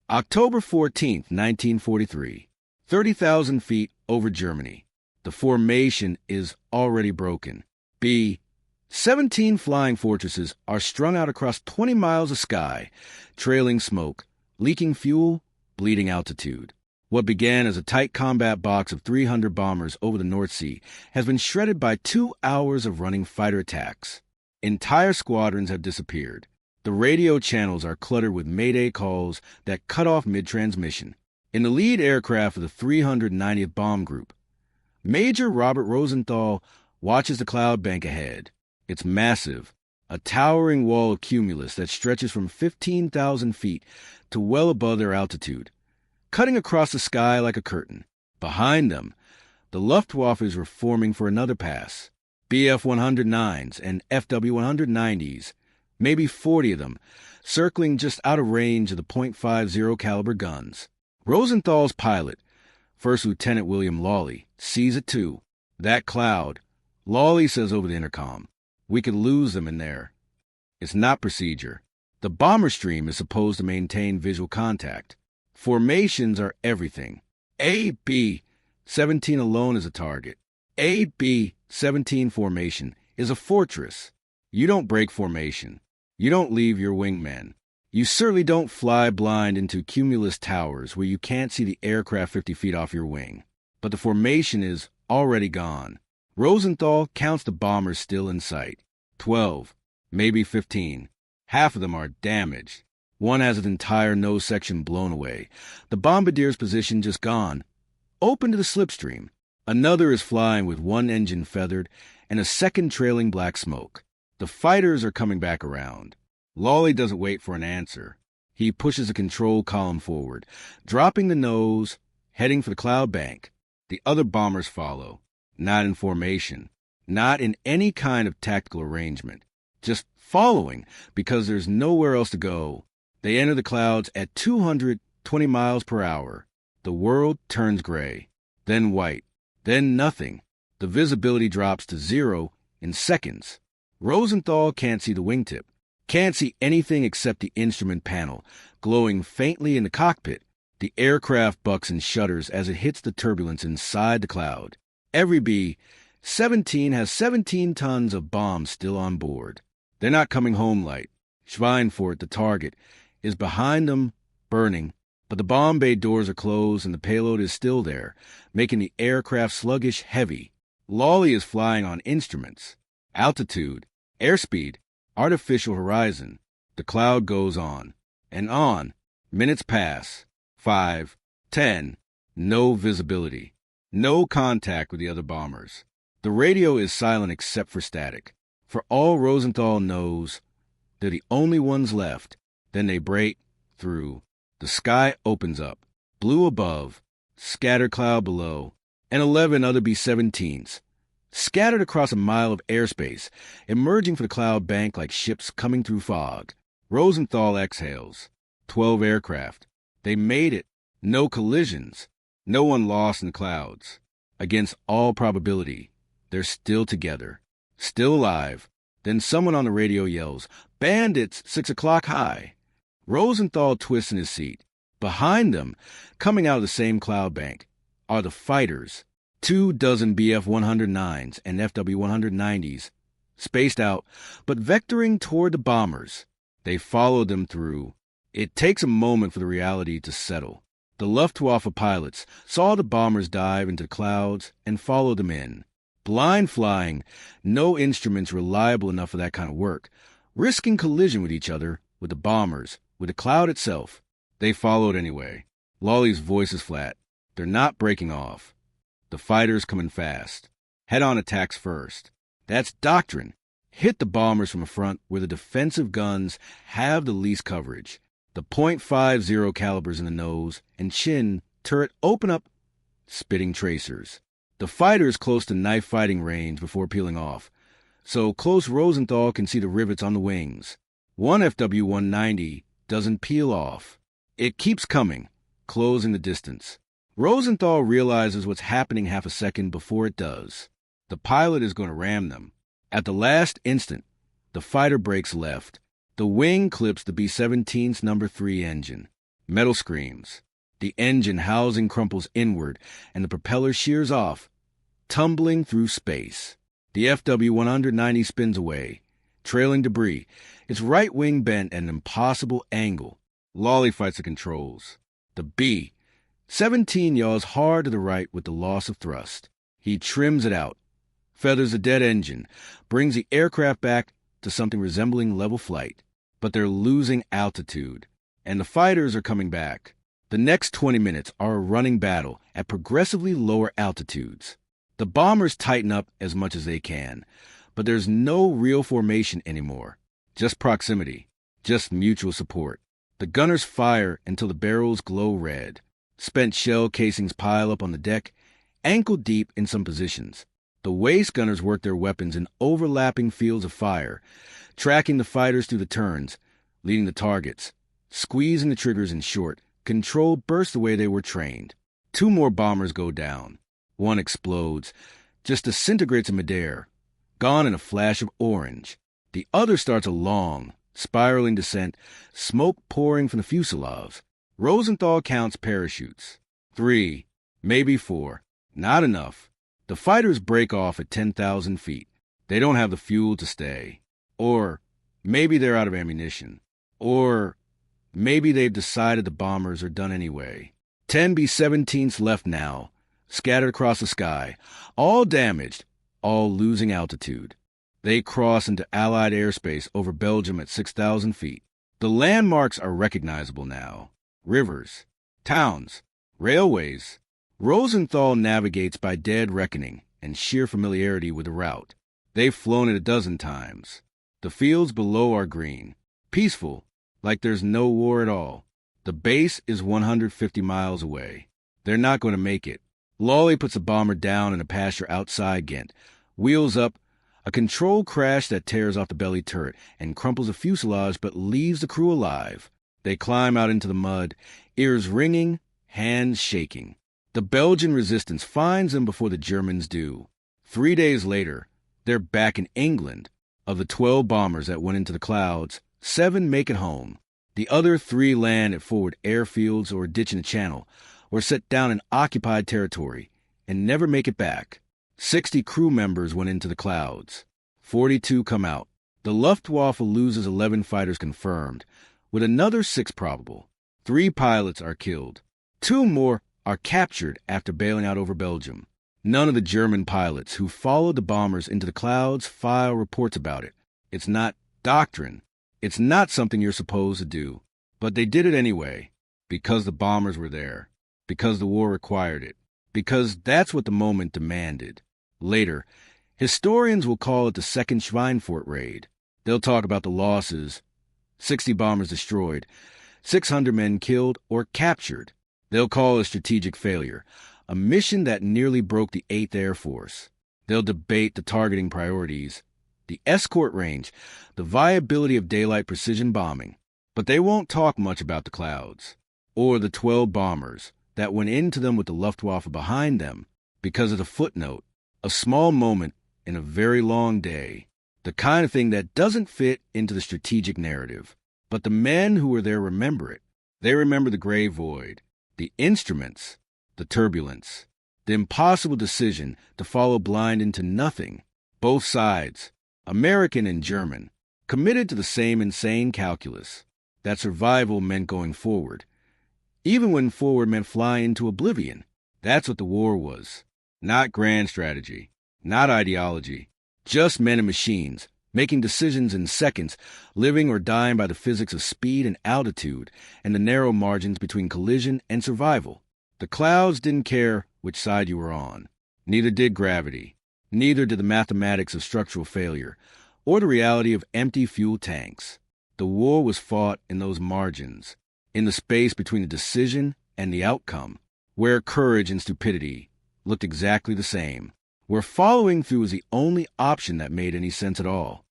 October 14th, 1943. 30,000 feet over Germany. The formation is already broken. B. 17 flying fortresses are strung out across 20 miles of sky, trailing smoke, leaking fuel, bleeding altitude. What began as a tight combat box of 300 bombers over the North Sea has been shredded by 2 hours of running fighter attacks. Entire squadrons have disappeared. The radio channels are cluttered with mayday calls that cut off mid-transmission. In the lead aircraft of the 390th Bomb Group, Major Robert Rosenthal watches the cloud bank ahead. It's massive, a towering wall of cumulus that stretches from 15,000 feet to well above their altitude, cutting across the sky like a curtain. Behind them, the Luftwaffes were forming for another pass. Bf-109s and FW-190s, maybe 40 of them, circling just out of range of the .50 caliber guns. Rosenthal's pilot, First Lieutenant William Lawley, sees it too. That cloud, Lawley says over the intercom, we could lose them in there. It's not procedure. The bomber stream is supposed to maintain visual contact. Formations are everything. AB-17 alone is a target. AB-17 formation is a fortress. You don't break formation. You don't leave your wingmen. You certainly don't fly blind into cumulus towers where you can't see the aircraft 50 feet off your wing. But the formation is already gone. Rosenthal counts the bombers still in sight. 12, maybe 15. Half of them are damaged. One has its entire nose section blown away. The bombardier's position just gone, open to the slipstream. Another is flying with one engine feathered and a second trailing black smoke. The fighters are coming back around. Lawley doesn't wait for an answer. He pushes the control column forward, dropping the nose, heading for the cloud bank. The other bombers follow, not in formation, not in any kind of tactical arrangement, just following because there's nowhere else to go. They enter the clouds at 220 miles per hour. The world turns gray, then white, then nothing. The visibility drops to 0 in seconds. Rosenthal can't see the wingtip, can't see anything except the instrument panel, glowing faintly in the cockpit. The aircraft bucks and shudders as it hits the turbulence inside the cloud. Every B-17 has 17 tons of bombs still on board. They're not coming home light. Schweinfurt, the target, is behind them, burning, but the bomb bay doors are closed and the payload is still there, making the aircraft sluggish heavy. Lawley is flying on instruments. Altitude, airspeed, artificial horizon. The cloud goes on, and on. Minutes pass. 5, 10. No visibility. No contact with the other bombers. The radio is silent except for static. For all Rosenthal knows, they're the only ones left. Then they break through. The sky opens up. Blue above, scattered cloud below, and 11 other B-17s. Scattered across a mile of airspace, emerging from the cloud bank like ships coming through fog. Rosenthal exhales. 12 aircraft. They made it. No collisions. No one lost in the clouds. Against all probability, they're still together. Still alive. Then someone on the radio yells, "Bandits, 6 o'clock high." Rosenthal twists in his seat. Behind them, coming out of the same cloud bank, are the fighters. 24 Bf-109s and FW-190s, spaced out, but vectoring toward the bombers. They follow them through. It takes a moment for the reality to settle. The Luftwaffe pilots saw the bombers dive into the clouds and followed them in. Blind flying, no instruments reliable enough for that kind of work, risking collision with each other, with the bombers, with the cloud itself. They followed anyway. Lawley's voice is flat. They're not breaking off. The fighters coming fast. Head-on attacks first. That's doctrine. Hit the bombers from the front where the defensive guns have the least coverage. The .50 calibers in the nose and chin turret open up, spitting tracers. The fighters close to knife fighting range before peeling off, so close Rosenthal can see the rivets on the wings. One FW-190 doesn't peel off. It keeps coming, closing the distance. Rosenthal realizes what's happening half a second before it does. The pilot is going to ram them. At the last instant, the fighter breaks left. The wing clips the B-17's number 3 engine. Metal screams. The engine housing crumples inward, and the propeller shears off, tumbling through space. The FW-190 spins away, trailing debris, its right wing bent at an impossible angle. Lawley fights the controls. The B-17 yaws hard to the right with the loss of thrust. He trims it out, feathers the dead engine, brings the aircraft back to something resembling level flight. But they're losing altitude, and the fighters are coming back. The next 20 minutes are a running battle at progressively lower altitudes. The bombers tighten up as much as they can, but there's no real formation anymore. Just proximity, just mutual support. The gunners fire until the barrels glow red. Spent shell casings pile up on the deck, ankle deep in some positions. The waist gunners work their weapons in overlapping fields of fire, tracking the fighters through the turns, leading the targets, squeezing the triggers in short. Control bursts the way they were trained. 2 more bombers go down. One explodes, just disintegrates in midair, gone in a flash of orange. The other starts a long, spiraling descent, smoke pouring from the fuselage. Rosenthal counts parachutes. 3, maybe 4. Not enough. The fighters break off at 10,000 feet. They don't have the fuel to stay. Or maybe they're out of ammunition. Or maybe they've decided the bombers are done anyway. 10 B-17s left now, scattered across the sky, all damaged, all losing altitude. They cross into Allied airspace over Belgium at 6,000 feet. The landmarks are recognizable now. Rivers, towns, railways. Rosenthal navigates by dead reckoning and sheer familiarity with the route. They've flown it a dozen times. The fields below are green, peaceful, like there's no war at all. The base is 150 miles away. They're not going to make it. Lawley puts a bomber down in a pasture outside Ghent, wheels up, a controlled crash that tears off the belly turret and crumples the fuselage but leaves the crew alive. They climb out into the mud, ears ringing, hands shaking. The Belgian resistance finds them before the Germans do. 3 days later, they're back in England. Of the 12 bombers that went into the clouds, 7 make it home. The other 3 land at forward airfields or ditch in the channel, or set down in occupied territory, and never make it back. 60 crew members went into the clouds. 42 come out. The Luftwaffe loses 11 fighters confirmed, with another 6 probable. 3 pilots are killed. 2 more are captured after bailing out over Belgium. None of the German pilots who followed the bombers into the clouds file reports about it. It's not doctrine. It's not something you're supposed to do. But they did it anyway, because the bombers were there, because the war required it, because that's what the moment demanded. Later, historians will call it the Second Schweinfurt raid. They'll talk about the losses: 60 bombers destroyed, 600 men killed or captured. They'll call it a strategic failure, a mission that nearly broke the 8th Air Force. They'll debate the targeting priorities, the escort range, the viability of daylight precision bombing. But they won't talk much about the clouds, or the 12 bombers that went into them with the Luftwaffe behind them, because of the footnote, a small moment in a very long day, the kind of thing that doesn't fit into the strategic narrative. But the men who were there remember it. They remember the gray void, the instruments, the turbulence, the impossible decision to follow blind into nothing. Both sides, American and German, committed to the same insane calculus, that survival meant going forward, even when forward meant flying into oblivion. That's what the war was. Not grand strategy, not ideology, just men and machines, making decisions in seconds, living or dying by the physics of speed and altitude, and the narrow margins between collision and survival. The clouds didn't care which side you were on. Neither did gravity. Neither did the mathematics of structural failure, or the reality of empty fuel tanks. The war was fought in those margins, in the space between the decision and the outcome, where courage and stupidity looked exactly the same, where following through was the only option that made any sense at all.